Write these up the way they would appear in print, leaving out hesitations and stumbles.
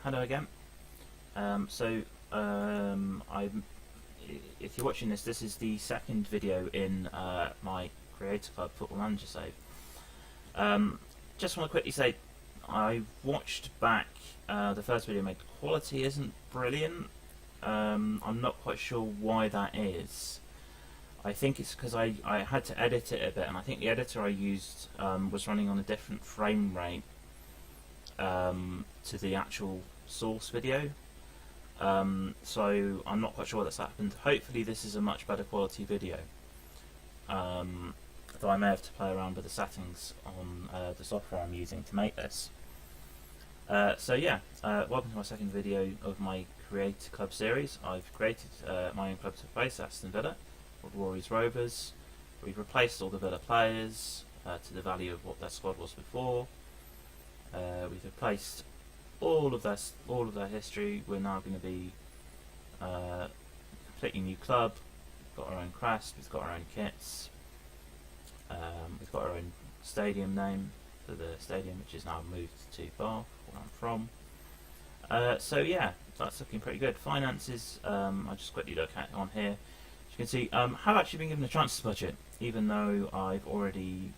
hello again. If you're watching this, this is the second video in my Creator Club Football Manager save. Just want to quickly say, I watched back the first video I made. The quality isn't brilliant. I'm not quite sure why that is. I think it's because I had to edit it a bit, and I think the editor I used was running on a different frame rate to the actual source video. So I'm not quite sure that's happened. Hopefully this is a much better quality video. Though I may have to play around with the settings on the software I'm using to make this. Welcome to my second video of my Creator Club series. I've created my own club to replace Aston Villa, called Rory's Rovers. We've replaced all the Villa players to the value of what their squad was before. We've replaced all of their history. We're now going to be a completely new club. We've got our own crest. We've got our own kits. We've got our own stadium name for the stadium, which is now moved to Bath, where I'm from. That's looking pretty good. Finances, I'll just quickly look at on here. As you can see, have actually been given a transfer budget, even though I've already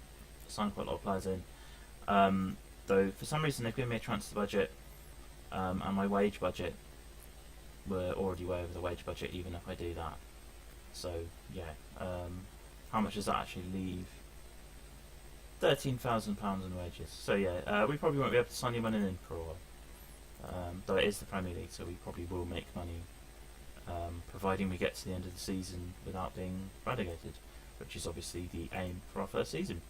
signed quite a lot of players in. Though for some reason they've given me a transfer budget, and my wage budget, we're already way over the wage budget even if I do that. So yeah, how much does that actually leave? £13,000 in wages. So yeah, we probably won't be able to sign anyone in for a while. Though it is the Premier League, so we probably will make money, providing we get to the end of the season without being relegated, which is obviously the aim for our first season.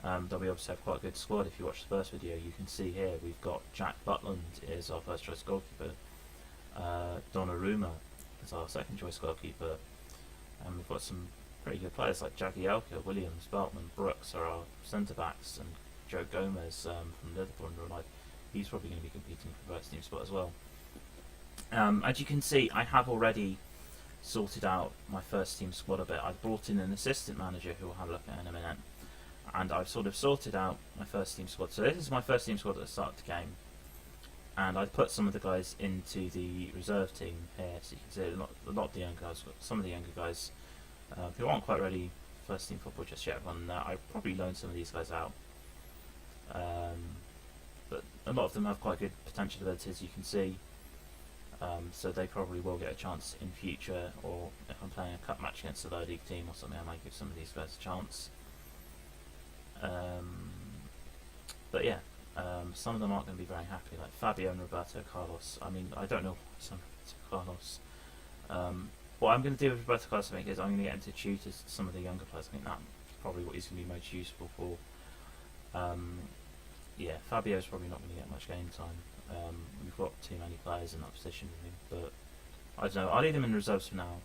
Though we obviously have quite a good squad. If you watch the first video, you can see here we've got Jack Butland is our first choice goalkeeper, Donnarumma is our second choice goalkeeper, and we've got some pretty good players like Jagielka, Williams, Beltman, Brooks are our centre backs, and Joe Gomez from Liverpool in real life. He's probably going to be competing for the first team spot as well. As you can see, I have already sorted out my first team squad a bit. I've brought in an assistant manager who we'll have a look at in a minute, and I've sort of sorted out my first team squad. So this is my first team squad at the start of the game, and I've put some of the guys into the reserve team here, so you can see a lot of the younger guys, some of the younger guys who aren't quite ready for first team football just yet. I've probably loaned some of these guys out, but a lot of them have quite good potential abilities, you can see. So they probably will get a chance in future, or if I'm playing a cup match against a low league team or something, I might give some of these guys a chance. Some of them aren't going to be very happy, like Fabio and Roberto Carlos. I mean, I don't know some Roberto Carlos. What I'm going to do with Roberto Carlos, I think, is I'm going to get him to tutor some of the younger players. I think that's probably what he's going to be most useful for. Fabio's probably not going to get much game time. We've got too many players in that position, really, but I don't know. I'll leave them in reserves for now.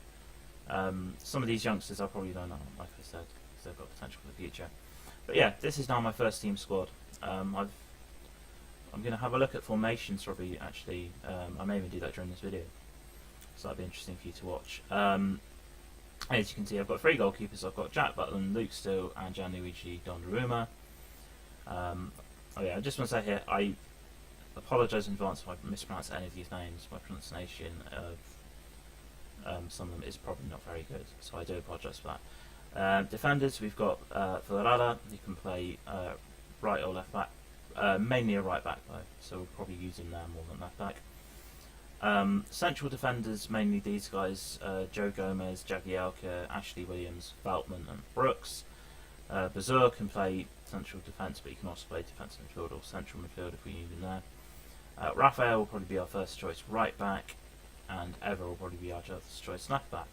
Some of these youngsters I probably don't know, like I said, because they've got potential for the future. But yeah, this is now my first team squad. I'm going to have a look at formations probably, actually. I may even do that during this video, so that'll be interesting for you to watch. As you can see, I've got three goalkeepers. I've got Jack Butland, Luke Steele and Gianluigi Donnarumma. I just want to say here, I apologise in advance if I mispronounce any of these names. My pronunciation of some of them is probably not very good, so I do apologise for that. Defenders, we've got Villarala, who can play right or left back, mainly a right back though, so we'll probably use him there more than left back. Central defenders, mainly these guys, Joe Gomez, Jagielka, Ashley Williams, Beltman and Brooks. Bazur can play central defence, but he can also play defensive midfield or central midfield if we need him there. Raphael will probably be our first choice right back, and Ever will probably be our first choice left back,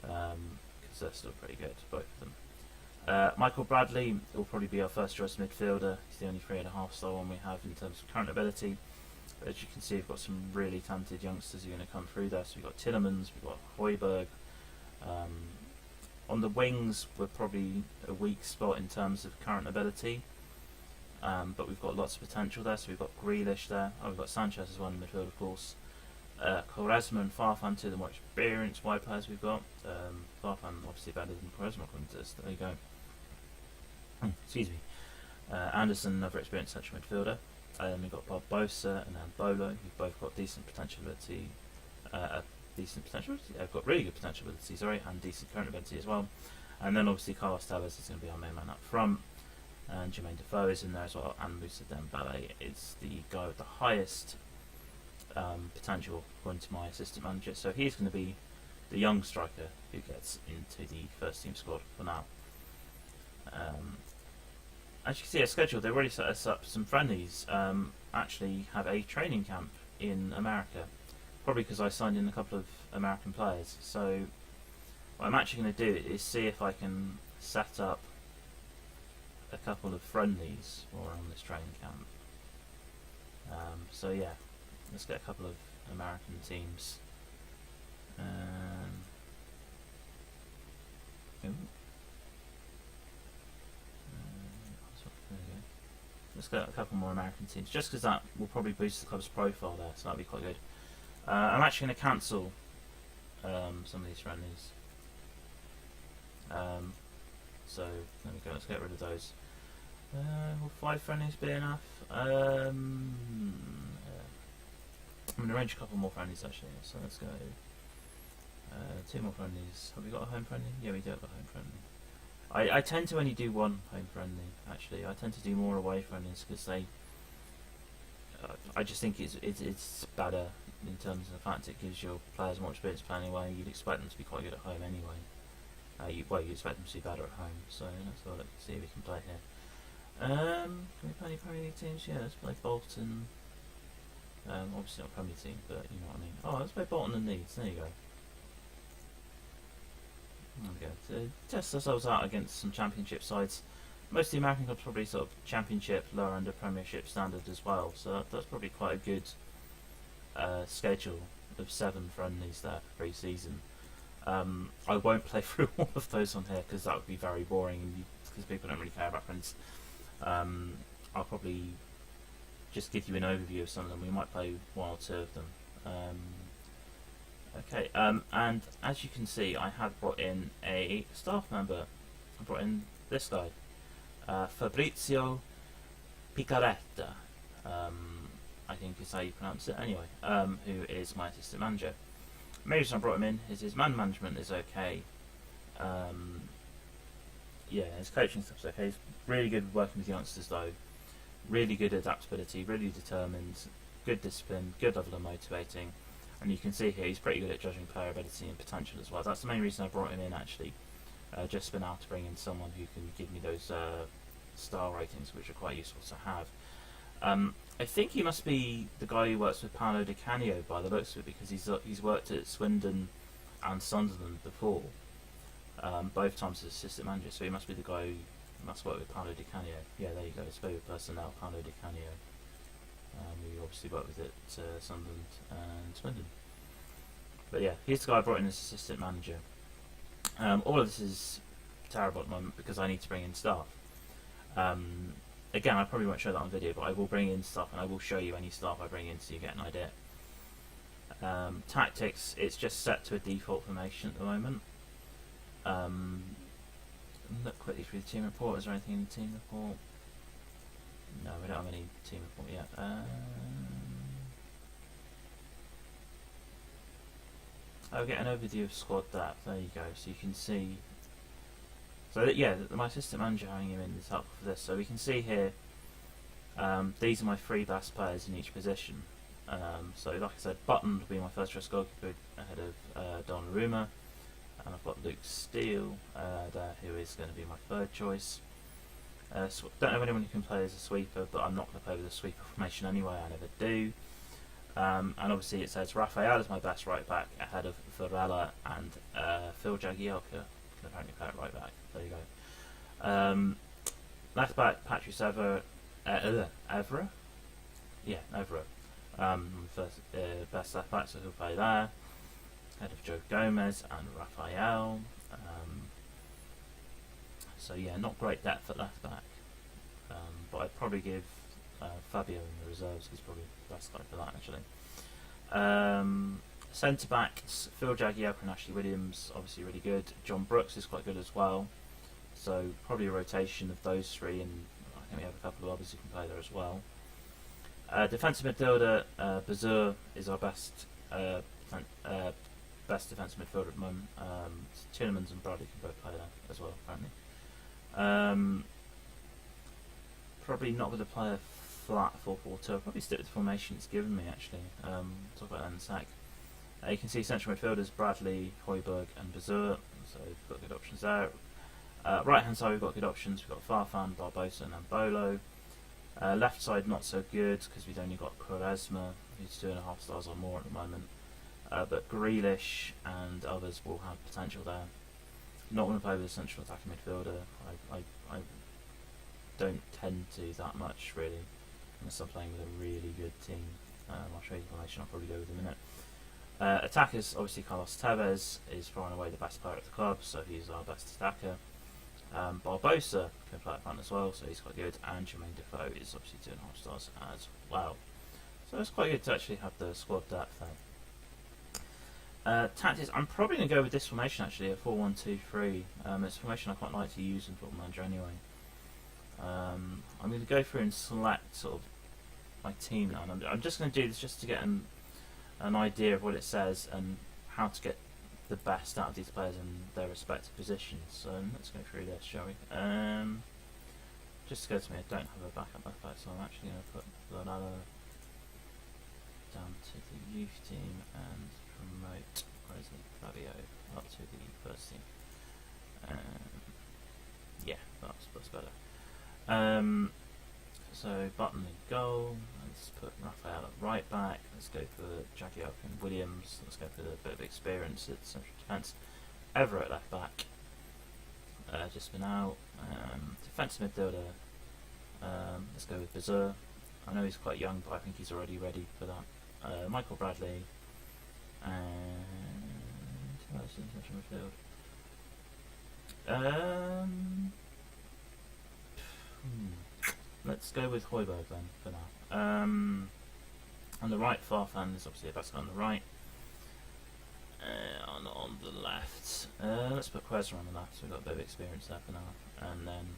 because they're still pretty good, both of them. Michael Bradley will probably be our first choice midfielder. He's the only 3.5 star one we have in terms of current ability. But as you can see, we've got some really talented youngsters who are going to come through there. So we've got Tillemans, we've got Højbjerg. On the wings, we're probably a weak spot in terms of current ability, but we've got lots of potential there. So we've got Grealish there. We've got Sanchez as well in midfield, of course. Quaresma and Farfan, two of the more experienced wide players we've got. Farfan obviously better than Quaresma, according to this. There you go. Excuse me. Anderson, another experienced central midfielder. We've got Barbosa and Bolo, who've both got decent potential ability. They've got really good potential ability, sorry, and decent current ability as well. And then obviously Carlos Tevez is going to be our main man up front, and Jermaine Defoe is in there as well, and Moussa Dembele is the guy with the highest potential according to my assistant manager. So he's going to be the young striker who gets into the first team squad for now. As you can see, our schedule, they already set us up some friendlies. Actually have a training camp in America, probably because I signed in a couple of American players. So what I'm actually going to do is see if I can set up a couple of friendlies while we're on this training camp. So yeah, let's get a couple of American teams. Let's get a couple more American teams, just because that will probably boost the club's profile there, so that'll be quite good. I'm actually going to cancel some of these friendlies. So there we go, let's get rid of those. Will 5 friendlies be enough? I'm going to arrange a couple more friendlies actually, so let's go 2 more friendlies. Have we got a home friendly? Yeah, we do have a home friendly. I tend to only do 1 home friendly actually. I tend to do more away friendlies because they I just think it's better in terms of the fact it gives your players more experience playing away. You'd expect them to be quite good at home anyway. You expect them to be better at home, so let's have a look, see if we can play here. Can we play any Premier League teams? Yeah, let's play Bolton. Obviously not Premier team, but you know what I mean. Oh, let's play Bolton and Leeds, there you go. There we go. To test ourselves out against some Championship sides. Most of the American clubs probably sort of Championship, lower end of Premiership standard as well, so that's probably quite a good schedule of 7 friendlies there for pre-season. I won't play through all of those on here because that would be very boring because people don't really care about friends. I'll probably just give you an overview of some of them. We might play 1 or 2 of them. Okay, and as you can see, I have brought in a staff member. I brought in this guy, Fabrizio Picaretta, I think is how you pronounce it anyway, who is my assistant manager. The main reason I brought him in is his man management is okay. Yeah, his coaching stuff's okay. He's really good at working with youngsters though, really good adaptability, really determined, good discipline, good level of motivating. And you can see here he's pretty good at judging player ability and potential as well. That's the main reason I brought him in actually. Just been able to bring in someone who can give me those star ratings, which are quite useful to have. I think he must be the guy who works with Paolo Di Canio by the looks of it, because he's worked at Swindon and Sunderland before, both times as assistant manager. So he must be the guy who must work with Paolo Di Canio. Yeah, there you go. It's favourite personnel, Paolo Di Canio. We obviously work with it Sunderland and Swindon. But yeah, he's the guy I brought in as assistant manager. All of this is terrible at the moment because I need to bring in staff. Again, I probably won't show that on video, but I will bring in stuff and I will show you any staff I bring in so you get an idea. Tactics, it's just set to a default formation at the moment. Look quickly through the team report. Is there anything in the team report? No, we don't have any team report yet. I'll get an overview of squad depth. There you go. So you can see. So that, yeah, my assistant manager having him in is helpful for this. So we can see here. These are my 3 best players in each position. So like I said, Button will be my first choice goalkeeper ahead of Donnarumma, and I've got Luke Steele there, who is going to be my 3rd choice. Don't have anyone who can play as a sweeper, but I'm not going to play with a sweeper formation anyway, I never do. And obviously it says Rafael is my best right back ahead of Varela and Phil Jagielka can apparently play at right back. There you go. Left back Patrice Evra. Yeah, Evra. First, best left back, so he'll play there. Ahead of Joe Gomez and Rafael. So yeah, not great depth at left back, but I'd probably give Fabio in the reserves. He's probably the best guy for that actually. Centre backs, Phil Jagielka and Ashley Williams, obviously really good. John Brooks is quite good as well. So probably a rotation of those 3, and I think we have a couple of others who can play there as well. Defensive midfielder, Bazur is our best best defensive midfielder at the moment. Tielemans and Bradley can both play there as well, apparently. Probably not going to play a flat 4-4-2. I'll probably stick with the formation it's given me, actually. Talk about that in a sec. You can see central midfielders Bradley, Højbjerg and Bazur, so we've got good options there. Right hand side we've got good options. We've got Farfan, Barbosa and Ambolo. Left side not so good because we've only got Quaresma, who's 2.5 stars or more at the moment. But Grealish and others will have potential there. Not going to play with a central attacking midfielder. I don't tend to that much, really, unless I'm playing with a really good team. I'll show you the formation I'll probably go with in a minute. Attackers, obviously Carlos Tevez is far and away the best player at the club, so he's our best attacker. Barbosa can play up front as well, so he's quite good, and Jermaine Defoe is obviously 2.5 stars as well. So it's quite good to actually have the squad depth there. Tactics, I'm probably going to go with this formation actually, a 4-1-2-3. It's a formation I quite like to use in Football Manager anyway. I'm going to go through and select sort of my team now, and I'm just going to do this just to get an idea of what it says and how to get the best out of these players in their respective positions. So let's go through this, shall we? Just to go to me, I don't have a backup left back, so I'm actually going to put Ronaldo down to the youth team and promote, where is it, Fabio, up to the first team. Yeah, that's better. So Button in goal. Let's put Raphael at right back. Let's go for Jagielka and Williams. Let's go for a bit of experience at central defence. Everett left back. Just been out. Defensive midfielder. Let's go with Bazur. I know he's quite young, but I think he's already ready for that. Michael Bradley. And who else in central midfield? Let's go with Højbjerg then for now. On the right, Farfan is obviously the best guy on the right. On the left, let's put Quaresma on the left, so we've got a bit of experience there for now. And then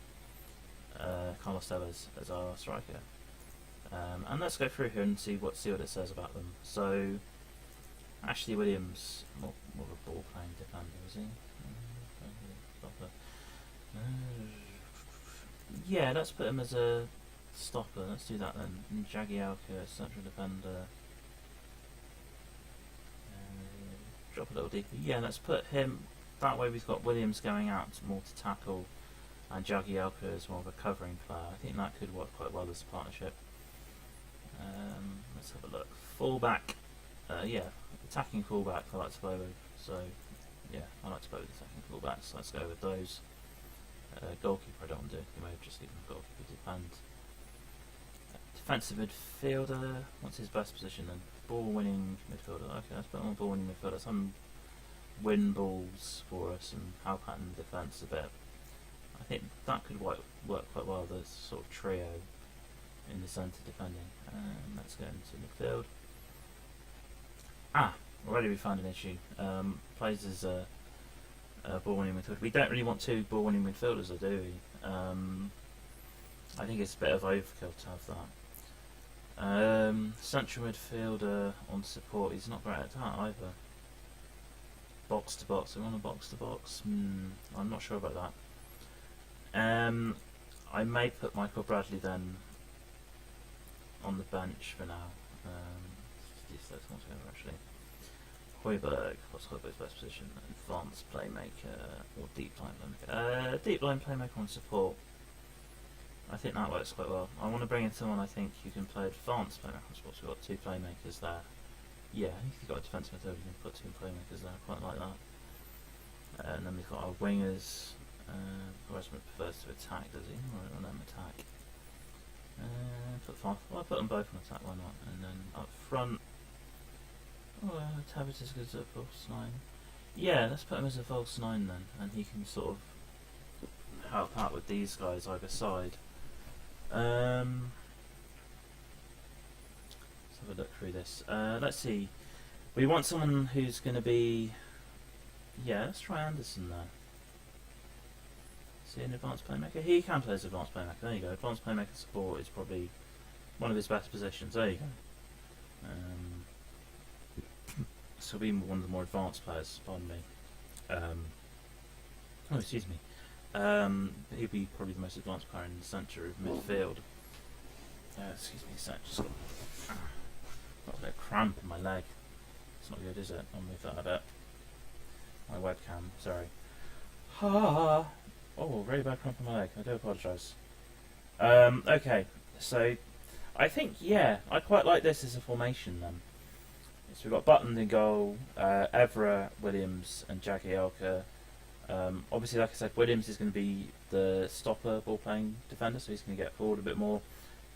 Carlos Tevez as our striker. And let's go through here and see what it says about them. So, Ashley Williams, more of a ball playing defender, is he? Yeah, let's put him as a stopper. Let's do that then. And Jagielka, central defender. Drop a little deeper. Yeah, let's put him. That way we've got Williams going out more to tackle, and Jagielka is more of a covering player. I think that could work quite well as a partnership. Let's have a look. Fullback. Yeah, attacking fullback I like to play with. So, yeah, I like to play with attacking fullbacks. Let's go with those. Goalkeeper I don't want to do. You may have just given goalkeeper to defend. Defensive midfielder. What's his best position then? Ball winning midfielder. Okay, let's put him on ball winning midfielder. Some win balls for us and help pattern the defence a bit. I think that could work quite well, the sort of trio in the centre defending. Let's go into midfield. Already we found an issue. Plays as a ball winning midfielder. We don't really want two ball winning midfielders, though, do we? I think it's a bit of overkill to have that. Central midfielder on support, he's not great at that either. Box to box, we want a box to box. I'm not sure about that. I may put Michael Bradley then on the bench for now. These those ones together actually. Højbjerg, what's Højbjerg's best position? Advanced playmaker or deep line playmaker? Deep line playmaker on support. I think that works quite well. I want to bring in someone I think who can play advanced playmaker on support. So we've got two playmakers there. Yeah, I think if you've got a defensive midfielder, you can put two playmakers there. I quite like that. And then we've got our wingers. Quaresma prefers to attack, does he? Or let them attack. I'll put them both on attack, why not? And then up front, Tabbit is good as a false 9. Yeah, let's put him as a false 9 then, and he can sort of help out with these guys either side. Let's have a look through this. Let's see. We want someone who's going to be... Yeah, let's try Anderson there. Is he an advanced playmaker? He can play as advanced playmaker. There you go. Advanced playmaker support is probably one of his best positions. There you go. So being one of the more advanced players, pardon me. Oh, excuse me. He'll be probably the most advanced player in the centre of midfield. Excuse me, just got a bit of cramp in my leg. It's not good, is it? I'll move that a bit. My webcam, sorry. Ha! Oh, really bad cramp in my leg. I do apologise. Okay, so I think, yeah, I quite like this as a formation then. So we've got Button in goal, Evra, Williams and Jagielka. Obviously, like I said, Williams is going to be the stopper, ball-playing defender, so he's going to get forward a bit more,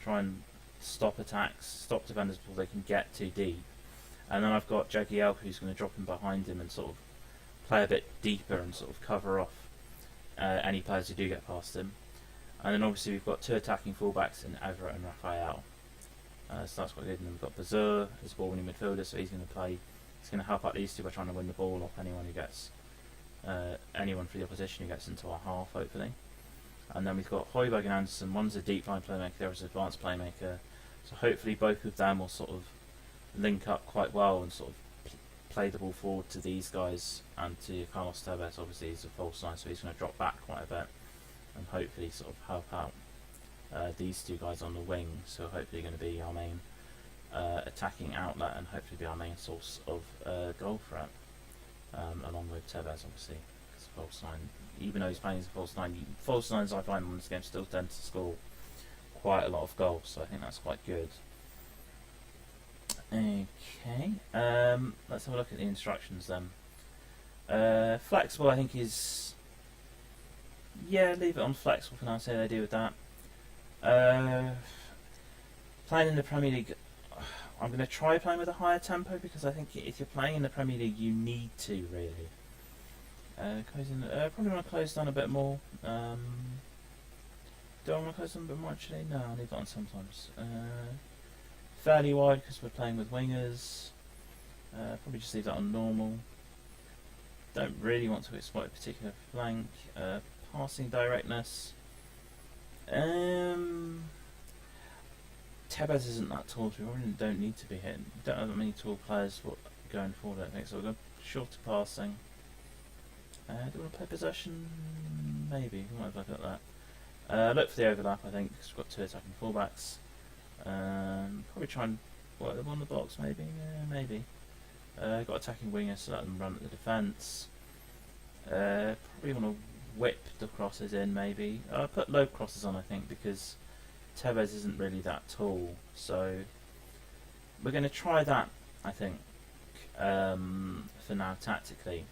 try and stop attacks, stop defenders before they can get too deep. And then I've got Jagielka who's going to drop in behind him and sort of play a bit deeper and sort of cover off any players who do get past him. And then obviously we've got two attacking fullbacks in Evra and Raphael. So that's quite good. And then we've got Bazur as ball-winning midfielder, so he's going to play. He's going to help out these two by trying to win the ball off anyone who gets anyone for the opposition who gets into our half, hopefully. And then we've got Højbjerg and Anderson. One's a deep line playmaker, the other's an advanced playmaker. So hopefully both of them will sort of link up quite well and sort of play the ball forward to these guys and to Carlos Tevez. Obviously he's a false nine, so he's going to drop back quite a bit and hopefully sort of help out these two guys on the wing. So hopefully going to be our main attacking outlet and hopefully be our main source of goal threat, along with Tevez obviously, because false nine, even though he's playing as a false nine, false nines I find in this game still tend to score quite a lot of goals, so I think that's quite good. Okay, let's have a look at the instructions then. Flexible I think is, yeah, leave it on flexible for now, see how they do with that. Playing in the Premier League, I'm going to try playing with a higher tempo because I think if you're playing in the Premier League you need to really. Probably want to close down a bit more. Do I want to close down a bit more actually? No, I'll leave that on sometimes. Fairly wide because we're playing with wingers. Probably just leave that on normal. Don't really want to exploit a particular flank. Passing directness. Tevez isn't that tall, so we really don't need to be hitting. We don't have that many tall players going forward, I don't think, so we'll go shorter passing. Do we want to play possession? Maybe, we might have a look at that. Look for the overlap, I think, because we've got two attacking fullbacks. Probably try and work them on the box, maybe. Yeah, maybe. Got attacking wingers, so let them run at the defence. Probably want to whip the crosses in, maybe. I'll put low crosses on, I think, because Tevez isn't really that tall, so we're going to try that, I think, for now, tactically.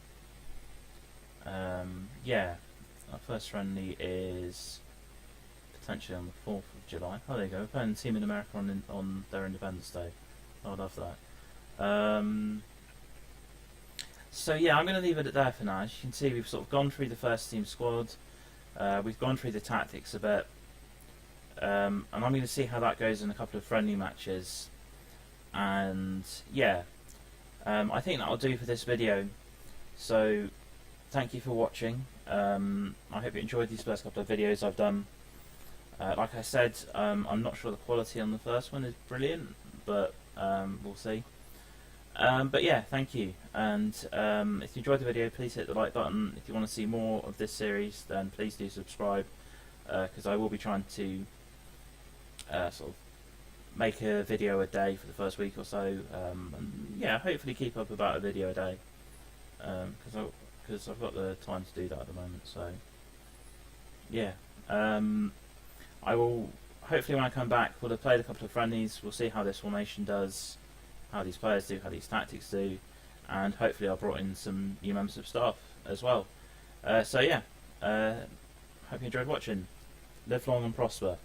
Yeah, our first friendly is potentially on the 4th of July. Oh, there you go, we're playing Team in America on their Independence Day. I love that. So yeah, I'm going to leave it at there for now. As you can see, we've sort of gone through the first team squad. We've gone through the tactics a bit. And I'm going to see how that goes in a couple of friendly matches. And yeah, I think that'll do for this video. So thank you for watching. I hope you enjoyed these first couple of videos I've done. Like I said, I'm not sure the quality on the first one is brilliant, but we'll see. But yeah, thank you. And if you enjoyed the video, please hit the like button. If you want to see more of this series, then please do subscribe, because I will be trying to sort of make a video a day for the first week or so, and yeah, hopefully keep up about a video a day, because I've got the time to do that at the moment. So yeah, I will hopefully when I come back we'll have played a couple of friendlies, we'll see how this formation does, how these players do, how these tactics do, and hopefully I've brought in some new members of staff as well. So yeah, hope you enjoyed watching. Live long and prosper.